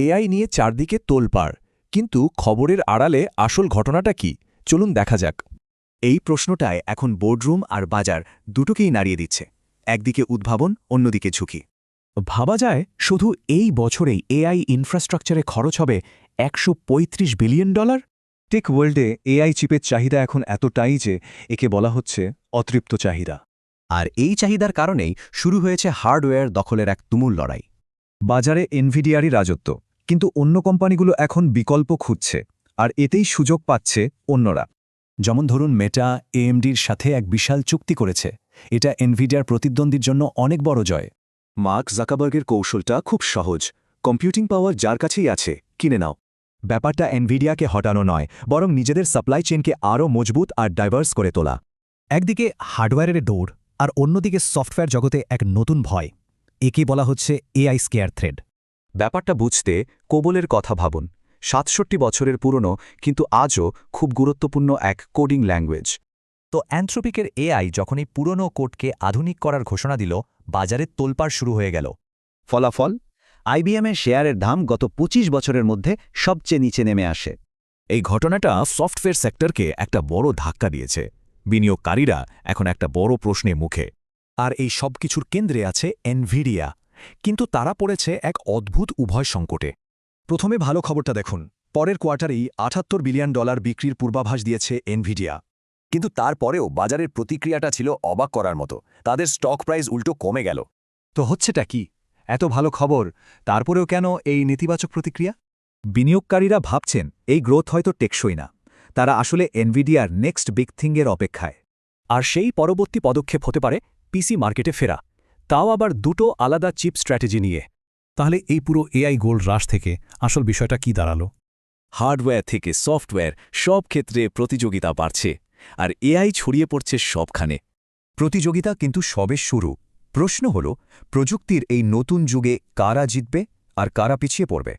AI নিয়ে চারদিকে তোলপাড়, কিন্তু খবরের আড়ালে আসল ঘটনাটা কি? চলুন দেখা যাক। এই প্রশ্নটায় এখন বোর্ডরুম আর বাজার দুটোকেই নাড়িয়ে দিচ্ছে। একদিকে উদ্ভাবন, অন্যদিকে ঝুঁকি। ভাবা যায় শুধু এই বছরেই এআই ইনফ্রাস্ট্রাকচারে খরচ হবে $135 বিলিয়ন। টেক ওয়ার্ল্ডে এআই চিপের চাহিদা এখন এতটাই যে একে বলা হচ্ছে অতৃপ্ত চাহিদা। আর এই চাহিদার কারণেই শুরু হয়েছে হার্ডওয়্যার দখলের এক তুমুল লড়াই। বাজারে এনভিডিয়ারই রাজত্ব, কিন্তু অন্য কোম্পানিগুলো এখন বিকল্প খুঁজছে, আর এতেই সুযোগ পাচ্ছে অন্যরা। যেমন ধরুন মেটা এএমডির সাথে এক বিশাল চুক্তি করেছে। এটা এনভিডিয়ার প্রতিদ্বন্দ্বীর জন্য অনেক বড় জয়। মার্ক জাকারবার্গের কৌশলটা খুব সহজ, কম্পিউটিং পাওয়ার যার কাছেই আছে কিনে নাও। ব্যাপারটা এনভিডিয়াকে হটানো নয়, বরং নিজেদের সাপ্লাই চেইনকে আরও মজবুত আর ডাইভার্স করে তোলা। একদিকে হার্ডওয়্যারের দৌড়, আর অন্যদিকে সফটওয়্যার জগতে এক নতুন ভয়। একে বলা হচ্ছে এআই স্কেয়ার থ্রেড। ব্যাপারটা বুঝতে কোবলের কথা ভাবুন। ৬৭ বছরের পুরনো, কিন্তু আজও খুব গুরুত্বপূর্ণ এক কোডিং ল্যাঙ্গুয়েজ। তো অ্যানথ্রোপিকের এআই যখনই পুরনো কোডকে আধুনিক করার ঘোষণা দিল, বাজারে তোলপাড় শুরু হয়ে গেল। ফলাফল, আইবিএমের শেয়ারের দাম গত ২৫ বছরের মধ্যে সবচেয়ে নিচে নেমে আসে। এই ঘটনাটা সফটওয়্যার সেক্টরকে একটা বড় ধাক্কা দিয়েছে। বিনিয়োগকারীরা এখন একটা বড় প্রশ্নে মুখে। আর এই সব কিছুর কেন্দ্রে আছে এনভিডিয়া, কিন্তু তারা পড়েছে এক অদ্ভুত উভয় সংকটে। প্রথমে ভালো খবরটা দেখুন, পরের কোয়ার্টারেই $৭৮ বিলিয়ন বিক্রির পূর্বাভাস দিয়েছে এনভিডিয়া। কিন্তু তারপরেও বাজারের প্রতিক্রিয়াটা ছিল অবাক করার মতো। তাদের স্টক প্রাইস উল্টো কমে গেল। তো হচ্ছেটা কি? এত ভালো খবর, তারপরেও কেন এই নেতিবাচক প্রতিক্রিয়া? বিনিয়োগকারীরা ভাবছেন এই গ্রোথ হয়তো টেকসই না। তারা আসলে এনভিডিয়ার নেক্সট বিগ থিংয়ের অপেক্ষায়। আর সেই পরবর্তী পদক্ষেপ হতে পারে পিসি মার্কেটে ফেরা, তাও আবার দুটো আলাদা চিপ স্ট্র্যাটেজি নিয়ে। তাহলে এই পুরো এআই গোল্ড রাশ থেকে আসল বিষয়টা কি দাঁড়ালো? হার্ডওয়্যার থেকে সফটওয়্যার, সব ক্ষেত্রে প্রতিযোগিতা বাড়ছে, আর এআই ছড়িয়ে পড়ছে সবখানে। প্রতিযোগিতা কিন্তু সবে শুরু। প্রশ্ন হল, প্রযুক্তির এই নতুন যুগে কারা জিতবে আর কারা পিছিয়ে পড়বে?